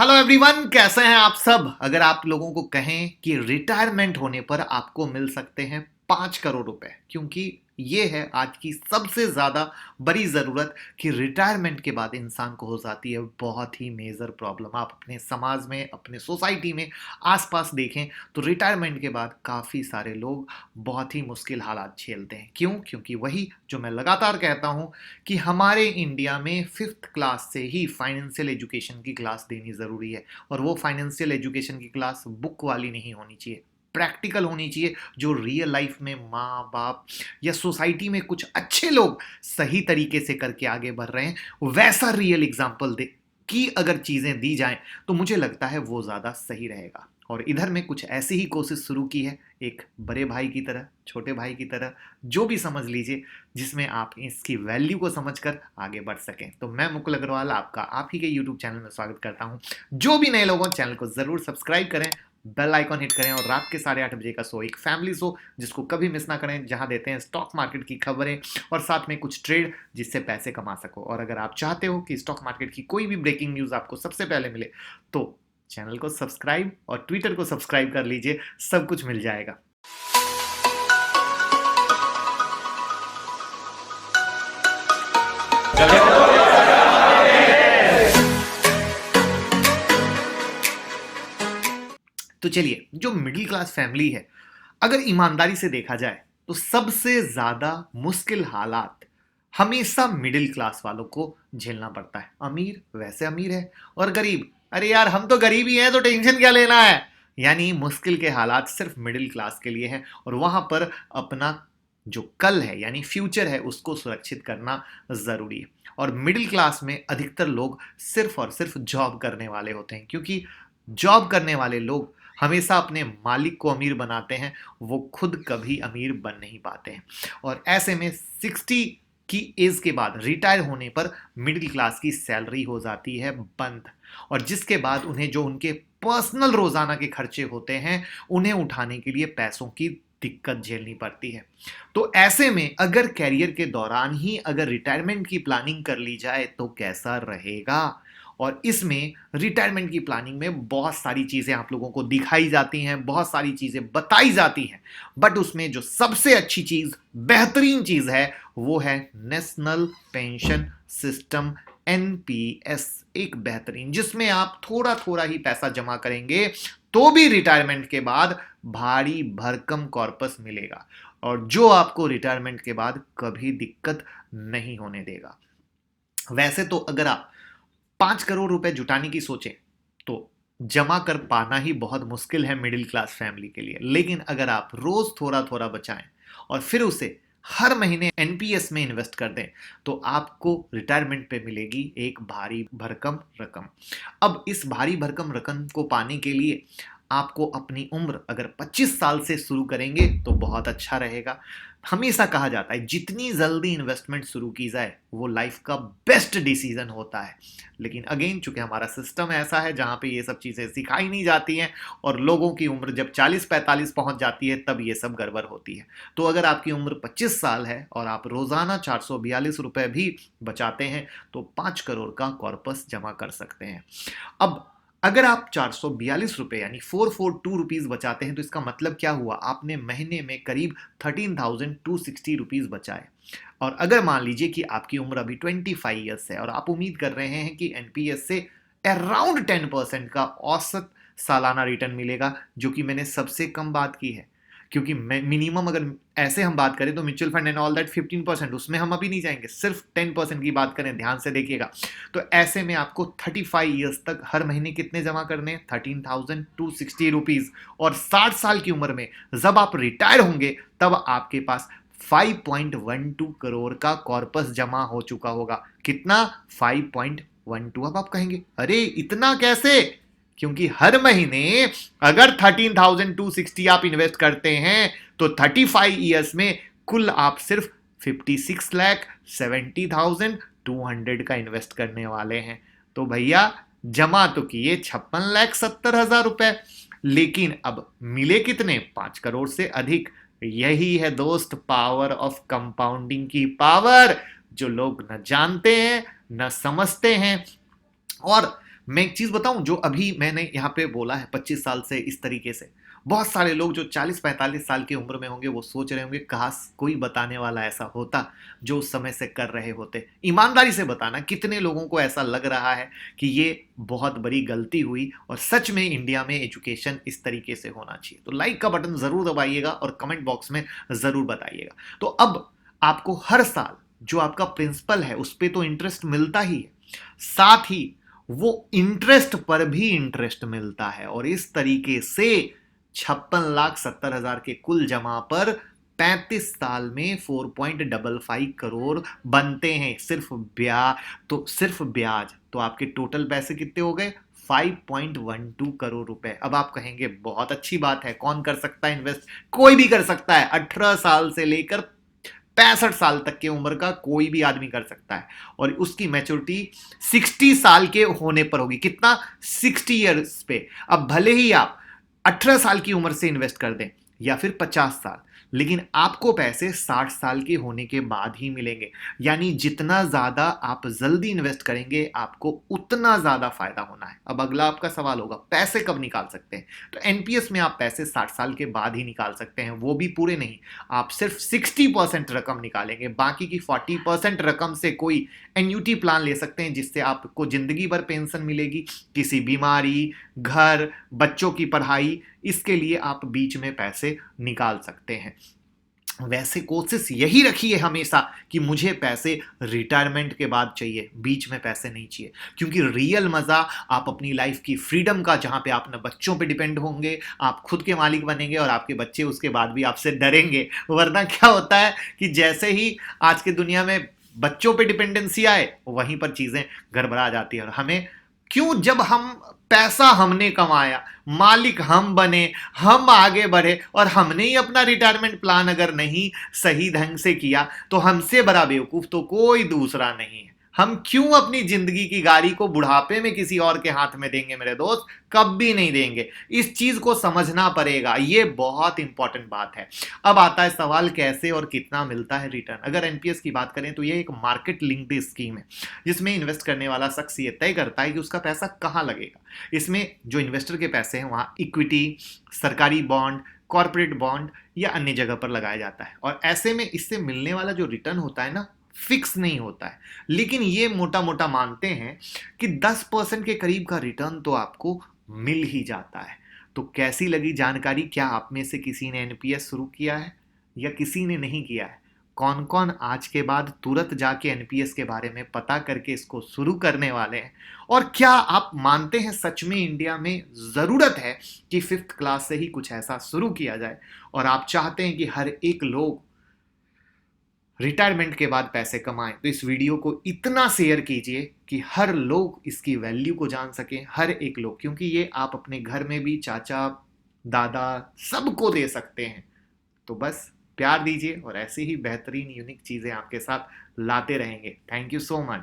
Hello everyone, कैसे हैं आप सब। अगर आप लोगों को कहें कि रिटायरमेंट होने पर आपको मिल सकते हैं 5 करोड़ रुपए, क्योंकि ये है आज की सबसे ज्यादा बड़ी जरूरत कि रिटायरमेंट के बाद इंसान को हो जाती है बहुत ही मेजर प्रॉब्लम। आप अपने समाज में, अपने सोसाइटी में आसपास देखें तो रिटायरमेंट के बाद काफी सारे लोग बहुत ही मुश्किल हालात झेलते हैं। क्यों? क्योंकि वही जो मैं लगातार कहता हूं कि हमारे इंडिया में 5th क्लास से ही फाइनेंशियल एजुकेशन की क्लास देनी ज़रूरी है। और वो फाइनेंशियल एजुकेशन की क्लास बुक वाली नहीं होनी चाहिए, प्रैक्टिकल होनी चाहिए, जो रियल लाइफ में माँ बाप या सोसाइटी में कुछ अच्छे लोग सही तरीके से करके आगे बढ़ रहे हैं वैसा रियल एग्जाम्पल दे कि अगर चीज़ें दी जाएं तो मुझे लगता है वो ज़्यादा सही रहेगा। और इधर में कुछ ऐसी ही कोशिश शुरू की है, एक बड़े भाई की तरह, छोटे भाई की तरह, जो भी समझ लीजिए, जिसमें आप इसकी वैल्यू को समझकर आगे बढ़ सकें। तो मैं मुकुल अग्रवाल आपका आप ही के यूट्यूब चैनल में स्वागत करता हूं। जो भी नए लोगों, चैनल को जरूर सब्सक्राइब करें, बेल आइकॉन हिट करें और रात के 8:30 बजे का शो, एक फैमिली शो जिसको कभी मिस ना करें, जहां देते हैं स्टॉक मार्केट की खबरें और साथ में कुछ ट्रेड जिससे पैसे कमा सको। और अगर आप चाहते हो कि स्टॉक मार्केट की कोई भी ब्रेकिंग न्यूज आपको सबसे पहले मिले तो चैनल को सब्सक्राइब और ट्विटर को सब्सक्राइब कर लीजिए, सब कुछ मिल जाएगा। तो चलिए, जो मिडिल क्लास फैमिली है, अगर ईमानदारी से देखा जाए तो सबसे ज्यादा मुश्किल हालात हमेशा मिडिल क्लास वालों को झेलना पड़ता है। अमीर वैसे अमीर है और गरीब, अरे यार हम तो गरीब ही हैं तो टेंशन क्या लेना है। यानी मुश्किल के हालात सिर्फ मिडिल क्लास के लिए हैं और वहां पर अपना जो कल है यानी फ्यूचर है उसको सुरक्षित करना जरूरी है। और मिडिल क्लास में अधिकतर लोग सिर्फ और सिर्फ जॉब करने वाले होते हैं, क्योंकि जॉब करने वाले लोग हमेशा अपने मालिक को अमीर बनाते हैं, वो खुद कभी अमीर बन नहीं पाते हैं। और ऐसे में 60 की एज के बाद रिटायर होने पर मिडिल क्लास की सैलरी हो जाती है बंद, और जिसके बाद उन्हें जो उनके पर्सनल रोजाना के खर्चे होते हैं उन्हें उठाने के लिए पैसों की दिक्कत झेलनी पड़ती है। तो ऐसे में अगर कैरियर के दौरान ही अगर रिटायरमेंट की प्लानिंग कर ली जाए तो कैसा रहेगा। और इसमें रिटायरमेंट की प्लानिंग में बहुत सारी चीजें आप लोगों को दिखाई जाती हैं, बहुत सारी चीजें बताई जाती हैं, बट उसमें जो सबसे अच्छी चीज, बेहतरीन चीज है वो है नेशनल पेंशन सिस्टम, एनपीएस। एक बेहतरीन, जिसमें आप थोड़ा थोड़ा ही पैसा जमा करेंगे तो भी रिटायरमेंट के बाद भारी भरकम कॉर्पस मिलेगा, और जो आपको रिटायरमेंट के बाद कभी दिक्कत नहीं होने देगा। वैसे तो अगर आप 5 करोड़ रुपए जुटाने की सोचें तो जमा कर पाना ही बहुत मुश्किल है मिडिल क्लास फैमिली के लिए। लेकिन अगर आप रोज थोड़ा थोड़ा बचाएं और फिर उसे हर महीने एनपीएस में इन्वेस्ट कर दें तो आपको रिटायरमेंट पे मिलेगी एक भारी भरकम रकम। अब इस भारी भरकम रकम को पाने के लिए आपको अपनी उम्र अगर 25 साल से शुरू करेंगे तो बहुत अच्छा रहेगा। हमेशा कहा जाता है जितनी जल्दी इन्वेस्टमेंट शुरू की जाए वो लाइफ का बेस्ट डिसीजन होता है। लेकिन अगेन, चूंकि हमारा सिस्टम ऐसा है जहां पे ये सब चीजें सिखाई नहीं जाती हैं और लोगों की उम्र जब 40-45 पहुंच जाती है तब ये सब गड़बड़ होती है। तो अगर आपकी उम्र 25 साल है और आप रोजाना 442 रुपए भी बचाते हैं तो 5 करोड़ का कॉर्पस जमा कर सकते हैं। अब अगर आप 442 रुपए यानी 442 रुपीज बचाते हैं तो इसका मतलब क्या हुआ, आपने महीने में करीब 13,260 रुपीज बचाए। और अगर मान लीजिए कि आपकी उम्र अभी 25 ईयर्स है और आप उम्मीद कर रहे हैं कि एनपीएस से अराउंड 10% का औसत सालाना रिटर्न मिलेगा, जो कि मैंने सबसे कम बात की है, क्योंकि मिनिमम अगर ऐसे हम बात करें तो mutual fund and all that 15%, उसमें हम अभी नहीं जाएंगे, सिर्फ 10% की बात करें, ध्यान से देखिएगा। तो ऐसे में आपको 35 ईयर्स तक हर महीने कितने जमा करने हैं, 13,260 रुपीज। और 60 साल की उम्र में जब आप रिटायर होंगे तब आपके पास 5.12 करोड़ का कॉर्पस जमा हो चुका होगा। कितना? 5.12। अब आप कहेंगे अरे इतना कैसे? क्योंकि हर महीने अगर 13,260 आप इन्वेस्ट करते हैं तो 35 ईयर्स में कुल आप सिर्फ 56,70,200 का इन्वेस्ट करने वाले हैं। तो भैया जमा तो किए 56,70,000 रुपए, लेकिन अब मिले कितने? 5 करोड़ से अधिक। यही है दोस्त पावर ऑफ कंपाउंडिंग की पावर, जो लोग न जानते हैं न समझते हैं। और मैं एक चीज बताऊं, जो अभी मैंने यहाँ पे बोला है 25 साल से इस तरीके से, बहुत सारे लोग जो 40-45 साल की उम्र में होंगे वो सोच रहे होंगे काश कोई बताने वाला ऐसा होता जो उस समय से कर रहे होते। ईमानदारी से बताना कितने लोगों को ऐसा लग रहा है कि ये बहुत बड़ी गलती हुई और सच में इंडिया में एजुकेशन इस तरीके से होना चाहिए। तो लाइक का बटन जरूर दबाइएगा और कमेंट बॉक्स में जरूर बताइएगा। तो अब आपको हर साल जो आपका प्रिंसिपल है उस पर तो इंटरेस्ट मिलता ही है, साथ ही वो इंटरेस्ट पर भी इंटरेस्ट मिलता है, और इस तरीके से 56,70,000 के कुल जमा पर 35 साल में 4.55 करोड़ बनते हैं सिर्फ ब्याज। तो आपके टोटल पैसे कितने हो गए? 5.12 करोड़ रुपए। अब आप कहेंगे बहुत अच्छी बात है, कौन कर सकता है इन्वेस्ट? कोई भी कर सकता है। 18 साल से लेकर 65 साल तक की उम्र का कोई भी आदमी कर सकता है, और उसकी मैच्योरिटी 60 साल के होने पर होगी। कितना? 60 ईयर्स पे। अब भले ही आप 18 साल की उम्र से इन्वेस्ट कर दें या फिर 50 साल, लेकिन आपको पैसे 60 साल के होने के बाद ही मिलेंगे। यानी जितना ज्यादा आप जल्दी इन्वेस्ट करेंगे आपको उतना ज्यादा फायदा होना है। अब अगला आपका सवाल होगा पैसे कब निकाल सकते हैं? तो एनपीएस में आप पैसे 60 साल के बाद ही निकाल सकते हैं, वो भी पूरे नहीं। आप सिर्फ 60% रकम निकालेंगे, बाकी की 40% रकम से कोई एन्यूटी प्लान ले सकते हैं जिससे आपको जिंदगी भर पेंशन मिलेगी। किसी बीमारी, घर, बच्चों की पढ़ाई, इसके लिए आप बीच में पैसे निकाल सकते हैं। वैसे कोशिश यही रखिए हमेशा कि मुझे पैसे रिटायरमेंट के बाद चाहिए, बीच में पैसे नहीं चाहिए। क्योंकि रियल मजा आप अपनी लाइफ की फ्रीडम का, जहां पे आप अपने बच्चों पे डिपेंड होंगे, आप खुद के मालिक बनेंगे और आपके बच्चे उसके बाद भी आपसे डरेंगे। वरना क्या होता है कि जैसे ही आज की दुनिया में बच्चों पे डिपेंडेंसी आए वहीं पर चीजें गड़बड़ा जाती है। और हमें क्यों? जब हम पैसा हमने कमाया, मालिक हम बने, हम आगे बढ़े, और हमने ही अपना रिटायरमेंट प्लान अगर नहीं सही ढंग से किया तो हमसे बड़ा बेवकूफ तो कोई दूसरा नहीं है। हम क्यों अपनी जिंदगी की गाड़ी को बुढ़ापे में किसी और के हाथ में देंगे मेरे दोस्त? कभी नहीं देंगे। इस चीज को समझना पड़ेगा, ये बहुत इंपॉर्टेंट बात है। अब आता है सवाल कैसे और कितना मिलता है रिटर्न। अगर एनपीएस की बात करें तो ये एक मार्केट लिंक्ड स्कीम है जिसमें इन्वेस्ट करने वाला शख्स ये तय करता है कि उसका पैसा कहां लगेगा। इसमें जो इन्वेस्टर के पैसे हैं वहां इक्विटी, सरकारी बॉन्ड, कॉर्पोरेट बॉन्ड या अन्य जगह पर लगाया जाता है। और ऐसे में इससे मिलने वाला जो रिटर्न होता है ना, फिक्स नहीं होता है, लेकिन ये मोटा मोटा मानते हैं कि 10% के करीब का रिटर्न तो आपको मिल ही जाता है। तो कैसी लगी जानकारी? क्या आप में से किसी ने एनपीएस शुरू किया है या किसी ने नहीं किया है? कौन कौन आज के बाद तुरंत जाके एनपीएस के बारे में पता करके इसको शुरू करने वाले हैं? और क्या आप मानते हैं सच में इंडिया में जरूरत है कि 5th क्लास से ही कुछ ऐसा शुरू किया जाए, और आप चाहते हैं कि हर एक लोग रिटायरमेंट के बाद पैसे कमाएं? तो इस वीडियो को इतना शेयर कीजिए कि हर लोग इसकी वैल्यू को जान सकें, हर एक लोग, क्योंकि ये आप अपने घर में भी चाचा, दादा, सबको दे सकते हैं। तो बस प्यार दीजिए और ऐसे ही बेहतरीन यूनिक चीजें आपके साथ लाते रहेंगे। Thank you so much.